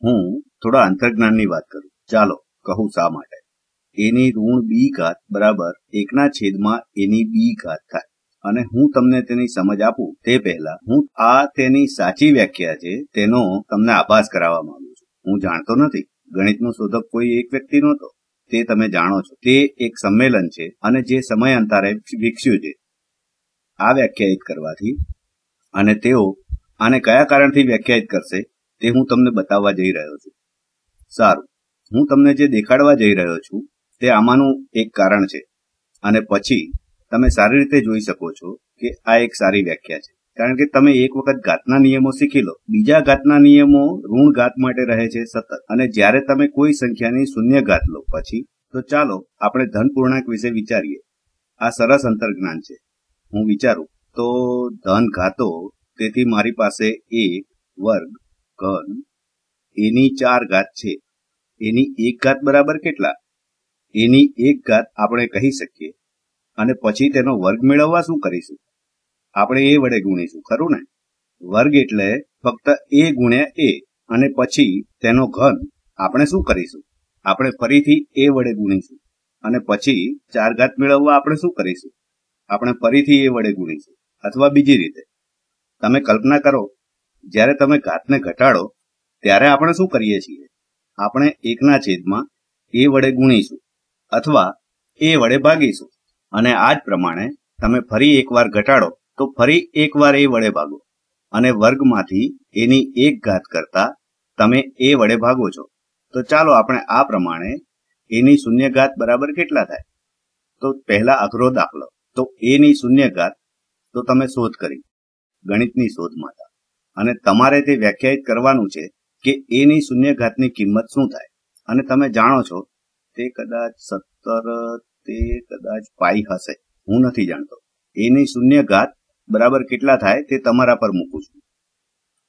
હું થોડા અંતર્જ્ઞાનની વાત કરું. ચાલો કહું શા માટે. એની ઋણ બી ઘાત બરાબર 1/, એની બી ઘાત થાય. અને હું તમને તેની સમજ આપું તે પહેલા હું આ તેની સાચી વ્યાખ્યા છે તેનો તમને આભાસ કરાવવા માંગુ છું. હું જાણતો નથી. ગણિતનો શોધક કોઈ એક વ્યક્તિ નહોતો, તે તમે જાણો છો. તે એક સંમેલન છે અને જે સમયાંતરે વિકસ્યું છે આ વ્યાખ્યાયિત કરવાથી. અને તેઓ આને કયા કારણથી વ્યાખ્યાયિત કરશે તે હું તમને બતાવવા જઈ રહ્યો છું. સારું, હું તમને જે દેખાડવા જઈ રહ્યો છું તે આમાંનું એક કારણ છે. અને પછી તમે સારી રીતે જોઈ શકો છો કે આ એક સારી વ્યાખ્યા છે. કારણ કે તમે એક વખત ઘાતના નિયમો શીખી લો, બીજા ઘાતના નિયમો ઋણ ઘાત માટે રહે છે સતત. અને જ્યારે તમે કોઈ સંખ્યાની શૂન્ય ઘાત લો પછી, તો ચાલો આપણે ધન પૂર્ણાંક વિશે વિચારીએ. આ સરસ અંતર્જ્ઞાન છે. હું વિચારું તો ધન ઘાતો, તેથી મારી પાસે 1 વર્ગ ઘન એની 4 ઘાત છે. એની 1 ઘાત બરાબર કેટલા? એની 1 ઘાત આપણે કહી શકીએ. અને પછી તેનો વર્ગ મેળવવા શું કરીશું? આપણે એ વડે ગુણીશું, ખરું ને? વર્ગ એટલે ફક્ત a ગુણ્યા a. અને પછી તેનો ઘન આપણે શું કરીશું? આપણે ફરીથી a વડે ગુણીશું. અને પછી 4 ઘાત મેળવવા આપણે શું કરીશું? આપણે ફરીથી a વડે ગુણીશું. અથવા બીજી રીતે તમે કલ્પના કરો, જ્યારે તમે ઘાતને ઘટાડો ત્યારે આપણે શું કરીએ છીએ? આપણે 1/, a વડે ગુણીશું અથવા a વડે ભાગીશું. અને આ જ પ્રમાણે તમે ફરી એકવાર ઘટાડો તો ફરી એકવાર a વડે ભાગો. અને વર્ગમાંથી એની 1 ઘાત કરતા તમે a વડે ભાગો છો. તો ચાલો આપણે આ પ્રમાણે એની શૂન્ય ઘાત બરાબર કેટલા થાય? તો પહેલા અઘરો દાખલો. તો એની શૂન્ય ઘાત તો તમે શોધ કરી, ગણિતની શોધમાં હતા. અને તમારે તે વ્યાખ્યાયિત કરવાનું છે કે એની શૂન્ય ઘાતની કિંમત શું થાય. અને તમે જાણો છો તે કદાચ 17, તે કદાચ પાઈ હશે, હું નથી જાણતો. એની શૂન્ય ઘાત બરાબર કેટલા થાય તે તમારા પર મૂકું છું.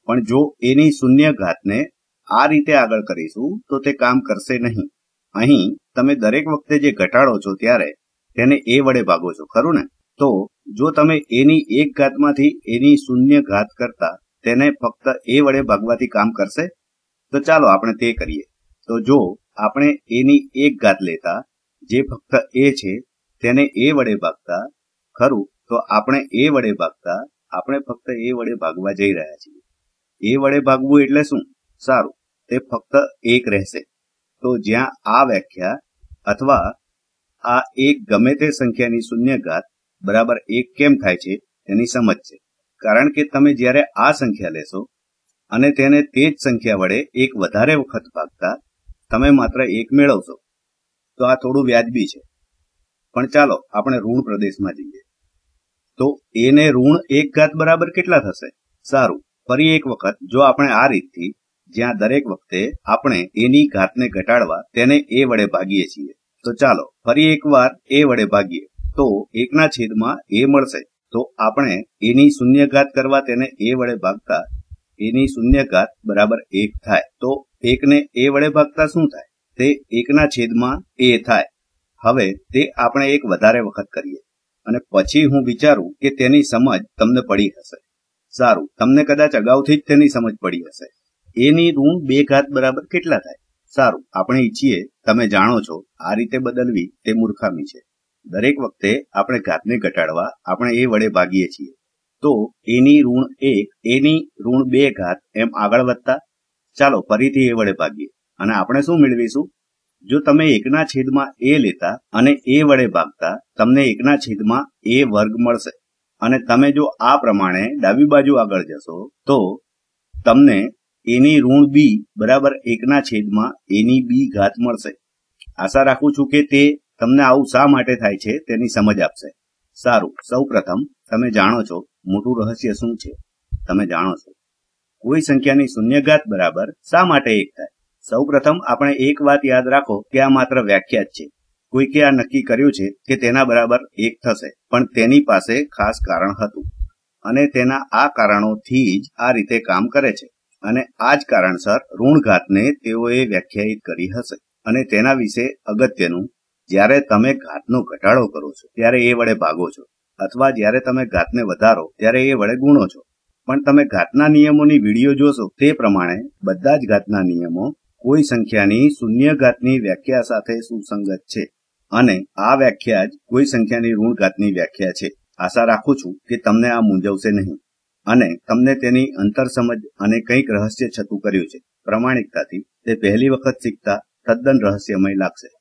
પણ જો એની શૂન્ય ઘાતને આ રીતે આગળ કરીશું તો તે કામ કરશે નહીં. અહીં તમે દરેક વખતે જે ઘટાડો છો ત્યારે તેને a વડે ભાગો છો, ખરું ને? તો જો તમે એની 1 ઘાતમાંથી એની શૂન્ય ઘાત કરતા તેને ફક્ત a વડે ભાગવાથી કામ કરશે? તો ચાલો આપણે તે કરીએ. તો જો આપણે એની 1 ઘાત લેતા જે ફક્ત a છે તેને a વડે ભાગતા, ખરું? તો આપણે a વડે ભાગતા આપણે ફક્ત a વડે ભાગવા જઈ રહ્યા છીએ. a વડે ભાગવું એટલે શું? સારું, તે ફક્ત 1 રહેશે. તો જ્યાં આ વ્યાખ્યા અથવા આ એક ગમે તે સંખ્યાની શૂન્ય ઘાત બરાબર 1 કેમ થાય છે તેની સમજ છે. કારણ કે તમે જ્યારે આ સંખ્યા લેશો અને તેને તે જ સંખ્યા વડે 1 વધારે વખત ભાગતા તમે માત્ર 1 મેળવશો. તો આ થોડું વ્યાજબી છે. પણ ચાલો આપણે ઋણ પ્રદેશમાં જઈએ. તો એને ઋણ 1 ઘાત બરાબર કેટલા થશે? સારું, ફરી એક વખત જો આપણે આ રીતથી, જ્યાં દરેક વખતે આપણે એની ઘાતને ઘટાડવા તેને a વડે ભાગીએ છીએ, તો ચાલો ફરી એકવાર a વડે ભાગીએ. તો 1/, a મળશે. તો આપણે એની શૂન્ય ઘાત કરવા તેને a વડે ભાગતા એની શૂન્ય ઘાત બરાબર 1 થાય. તો 1 ને a વડે ભાગતા શું થાય? તે 1/, a થાય. હવે તે આપણે એક વધારે વખત કરીએ અને પછી હું વિચારું કે તેની સમજ તમને પડી હશે. સારું, તમને કદાચ અગાઉથી જ તેની સમજ પડી હશે. એની ઋણ 2 ઘાત બરાબર કેટલા થાય? સારું, આપણે ઈચ્છીએ, તમે જાણો છો, આ રીતે બદલવી તે મૂર્ખામી છે. દરેક વખતે આપણે ઘાતને ઘટાડવા આપણે a વડે ભાગીએ છીએ. તો એની ઋણ 1, એની ઋણ 2 ઘાત એમ આગળ વધતા ચાલો ફરીથી a વડે ભાગીએ. અને આપણે શું મેળવીશું? જો તમે 1/, a લેતા અને a વડે ભાગતા તમને 1/, a વર્ગ મળશે. અને તમે જો આ પ્રમાણે ડાબી બાજુ આગળ જશો તો તમને એની ઋણ b બરાબર 1/, એની b ઘાત મળશે. આશા રાખું છું કે તે તમને આવું શા માટે થાય છે તેની સમજ આપશે. સારું, સૌ પ્રથમ તમે જાણો છો મોટું રહસ્ય શું છે? તમે જાણો છો કોઈ સંખ્યાની શૂન્ય ઘાત બરાબર શા માટે 1 થાય? સૌ પ્રથમ આપણે એક વાત યાદ રાખો કે આ માત્ર વ્યાખ્યા જ છે. કોઈકે આ નક્કી કર્યું છે કે તેના બરાબર 1 થશે, પણ તેની પાસે ખાસ કારણ હતું અને તેના આ કારણોથી જ આ રીતે કામ કરે છે. અને આ જ કારણસર ઋણ ઘાતને તેઓએ વ્યાખ્યાયિત કરી હશે. અને તેના વિશે અગત્યનું, જ્યારે તમે ઘાતનો ઘટાડો કરો છો ત્યારે a વડે ભાગો છો, અથવા જ્યારે તમે ઘાતને વધારો ત્યારે a વડે ગુણો છો. પણ તમે ઘાતના નિયમોની વિડીયો જોશો તે પ્રમાણે બધા જ ઘાતના નિયમો કોઈ સંખ્યાની શૂન્ય ઘાતની વ્યાખ્યા સાથે સુસંગત છે અને આ વ્યાખ્યા જ કોઈ સંખ્યાની ઋણ ઘાતની વ્યાખ્યા છે. આશા રાખું છું કે તમને આ મૂંઝવશે નહીં અને તમને તેની અંતરસમજ અને કંઈક રહસ્ય છતું કર્યું છે. પ્રમાણિકતાથી તે પહેલી વખત શીખતા તદ્દન રહસ્યમય લાગશે.